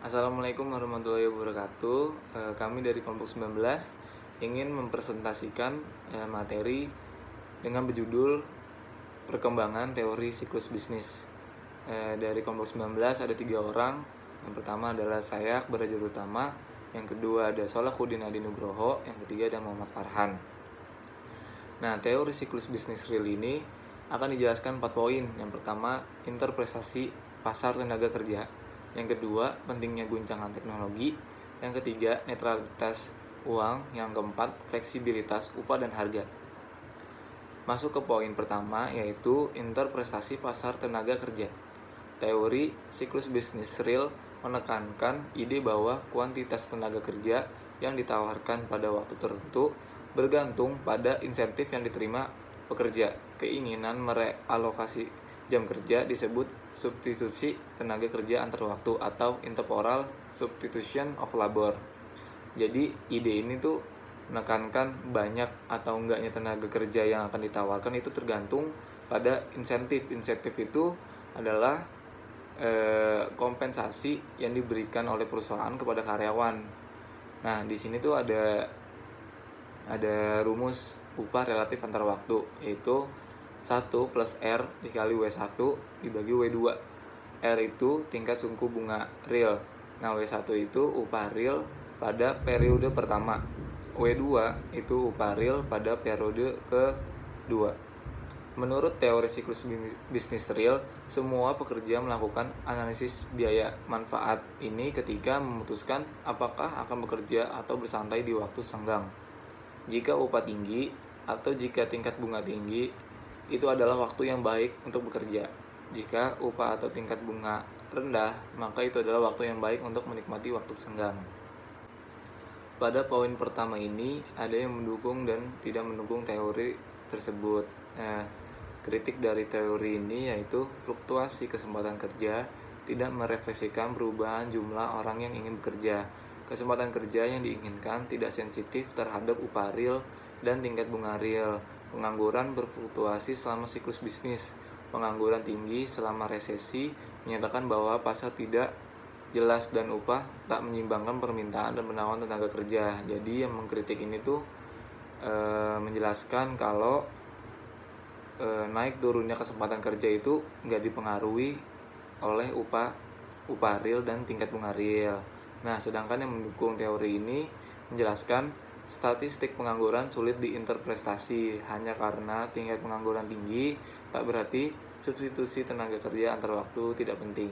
Assalamualaikum warahmatullahi wabarakatuh. Kami dari kelompok 19 ingin mempresentasikan materi dengan berjudul Perkembangan Teori Siklus Bisnis. Dari kelompok 19 ada 3 orang. Yang pertama adalah saya, Akbar Raja Utama. Yang kedua ada Solahuddin Adi Nugroho. Yang ketiga ada Muhammad Farhan. Nah, teori siklus bisnis real ini akan dijelaskan 4 poin. Yang pertama, interpretasi pasar tenaga kerja. Yang kedua, pentingnya guncangan teknologi. Yang ketiga, netralitas uang. Yang keempat, fleksibilitas upah dan harga. Masuk ke poin pertama, yaitu interpretasi pasar tenaga kerja. Teori siklus bisnis real menekankan ide bahwa kuantitas tenaga kerja yang ditawarkan pada waktu tertentu bergantung pada insentif yang diterima pekerja. Keinginan merealokasi jam kerja disebut substitusi tenaga kerja antar waktu atau intertemporal substitution of labor. Jadi ide ini tuh menekankan banyak atau enggaknya tenaga kerja yang akan ditawarkan itu tergantung pada insentif. Insentif itu adalah kompensasi yang diberikan oleh perusahaan kepada karyawan. Nah, di sini tuh ada rumus upah relatif antar waktu, yaitu 1 plus R dikali W1 dibagi W2. R itu tingkat suku bunga real. Nah, W1 itu upah real pada periode pertama. W2 itu upah real pada periode kedua. Menurut teori siklus bisnis real, semua pekerja melakukan analisis biaya manfaat ini ketika memutuskan apakah akan bekerja atau bersantai di waktu senggang. Jika upah tinggi atau jika tingkat bunga tinggi, itu adalah waktu yang baik untuk bekerja. Jika upah atau tingkat bunga rendah, maka itu adalah waktu yang baik untuk menikmati waktu senggang. Pada poin pertama ini, ada yang mendukung dan tidak mendukung teori tersebut. Kritik dari teori ini yaitu fluktuasi kesempatan kerja tidak merefleksikan perubahan jumlah orang yang ingin bekerja. Kesempatan kerja yang diinginkan tidak sensitif terhadap upah real dan tingkat bunga real. Pengangguran berfluktuasi selama siklus bisnis. Pengangguran tinggi selama resesi menyatakan bahwa pasar tidak jelas dan upah tak menyimbangkan permintaan dan penawaran tenaga kerja. Jadi yang mengkritik ini tuh menjelaskan kalau naik turunnya kesempatan kerja itu nggak dipengaruhi oleh upah real dan tingkat bunga real. Nah, sedangkan yang mendukung teori ini menjelaskan statistik pengangguran sulit diinterpretasi hanya karena tingkat pengangguran tinggi tak berarti substitusi tenaga kerja antar waktu tidak penting.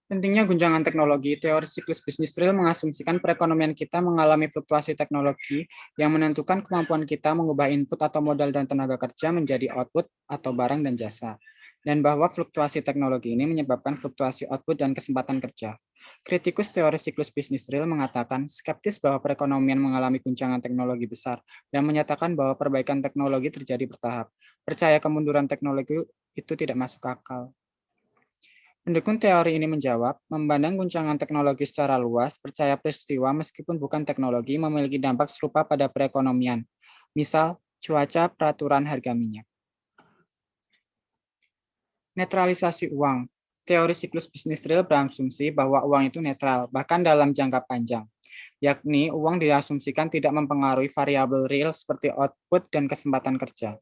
Pentingnya guncangan teknologi, teori siklus bisnis real mengasumsikan perekonomian kita mengalami fluktuasi teknologi yang menentukan kemampuan kita mengubah input atau modal dan tenaga kerja menjadi output atau barang dan jasa, dan bahwa fluktuasi teknologi ini menyebabkan fluktuasi output dan kesempatan kerja. Kritikus teori siklus bisnis real mengatakan skeptis bahwa perekonomian mengalami guncangan teknologi besar dan menyatakan bahwa perbaikan teknologi terjadi bertahap. Percaya kemunduran teknologi itu tidak masuk akal. Pendukung teori ini menjawab, memandang guncangan teknologi secara luas, percaya peristiwa meskipun bukan teknologi memiliki dampak serupa pada perekonomian. Misal, cuaca, peraturan harga minyak. Netralisasi uang. Teori siklus bisnis real berasumsi bahwa uang itu netral, bahkan dalam jangka panjang. Yakni, uang diasumsikan tidak mempengaruhi variabel real seperti output dan kesempatan kerja.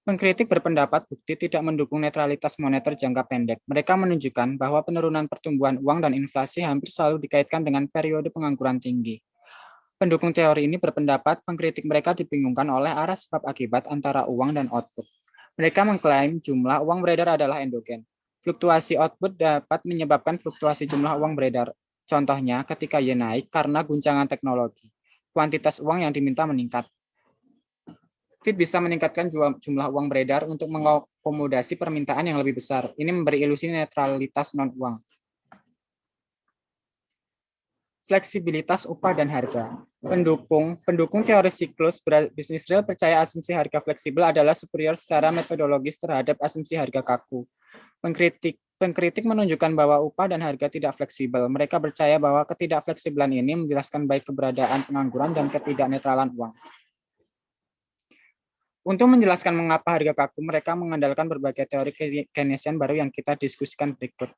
Pengkritik berpendapat bukti tidak mendukung netralitas moneter jangka pendek. Mereka menunjukkan bahwa penurunan pertumbuhan uang dan inflasi hampir selalu dikaitkan dengan periode pengangguran tinggi. Pendukung teori ini berpendapat pengkritik mereka dibingungkan oleh arah sebab akibat antara uang dan output. Mereka mengklaim jumlah uang beredar adalah endogen. Fluktuasi output dapat menyebabkan fluktuasi jumlah uang beredar. Contohnya ketika Y naik karena guncangan teknologi. Kuantitas uang yang diminta meningkat. Fed bisa meningkatkan jumlah uang beredar untuk mengakomodasi permintaan yang lebih besar. Ini memberi ilusi netralitas non-uang. Fleksibilitas upah dan harga. Pendukung teori siklus bisnis real percaya asumsi harga fleksibel adalah superior secara metodologis terhadap asumsi harga kaku. Pengkritik menunjukkan bahwa upah dan harga tidak fleksibel. Mereka percaya bahwa ketidakfleksibelan ini menjelaskan baik keberadaan pengangguran dan ketidaknetralan uang. Untuk menjelaskan mengapa harga kaku, mereka mengandalkan berbagai teori Keynesian baru yang kita diskusikan berikut.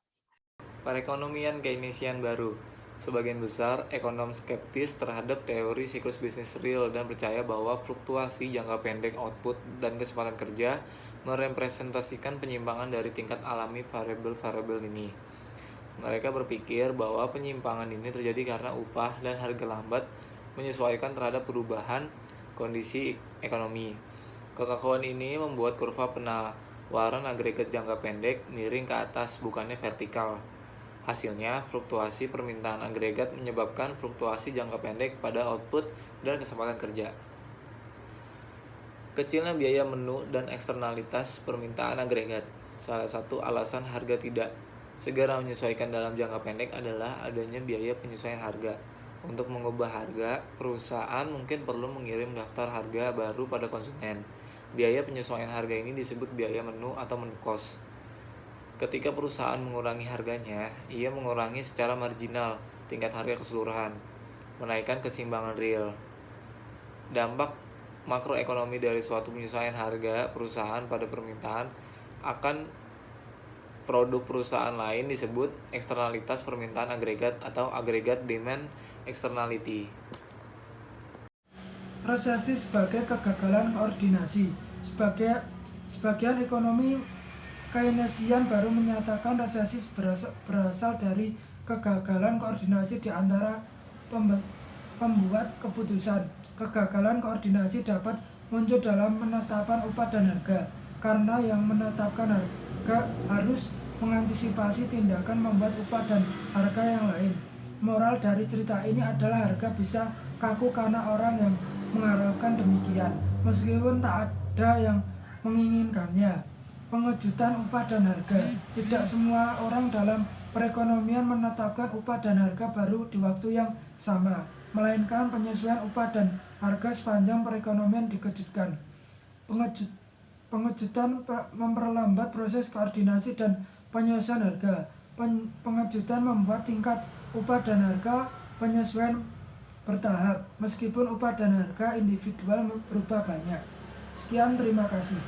Perekonomian Keynesian baru. Sebagian besar ekonom skeptis terhadap teori siklus bisnis real dan percaya bahwa fluktuasi jangka pendek output dan kesempatan kerja merepresentasikan penyimpangan dari tingkat alami variabel-variabel ini. Mereka berpikir bahwa penyimpangan ini terjadi karena upah dan harga lambat menyesuaikan terhadap perubahan kondisi ekonomi. Kekakuan ini membuat kurva penawaran agregat jangka pendek miring ke atas, bukannya vertikal. Hasilnya, fluktuasi permintaan agregat menyebabkan fluktuasi jangka pendek pada output dan kesempatan kerja. Kecilnya biaya menu dan eksternalitas permintaan agregat. Salah satu alasan harga tidak segera menyesuaikan dalam jangka pendek adalah adanya biaya penyesuaian harga. Untuk mengubah harga, perusahaan mungkin perlu mengirim daftar harga baru pada konsumen. Biaya penyesuaian harga ini disebut biaya menu atau menu cost. Ketika perusahaan mengurangi harganya, ia mengurangi secara marginal tingkat harga keseluruhan, menaikkan keseimbangan real. Dampak makroekonomi dari suatu penyesuaian harga perusahaan pada permintaan akan produk perusahaan lain disebut eksternalitas permintaan agregat atau agregat demand externality. Resesi sebagai kegagalan koordinasi. Sebagian ekonomi Keynesian baru menyatakan resesi berasal dari kegagalan koordinasi di antara pembuat keputusan. Kegagalan koordinasi dapat muncul dalam penetapan upah dan harga, karena yang menetapkan harga harus mengantisipasi tindakan membuat upah dan harga yang lain. Moral dari cerita ini adalah harga bisa kaku karena orang yang mengharapkan demikian, meskipun tak ada yang menginginkannya. Pengejutan upah dan harga. Tidak semua orang dalam perekonomian menetapkan upah dan harga baru di waktu yang sama, melainkan penyesuaian upah dan harga sepanjang perekonomian dikejutkan. Pengejutan memperlambat proses koordinasi dan penyesuaian harga. Pengejutan membuat tingkat upah dan harga penyesuaian bertahap, meskipun upah dan harga individual berubah banyak. Sekian, terima kasih.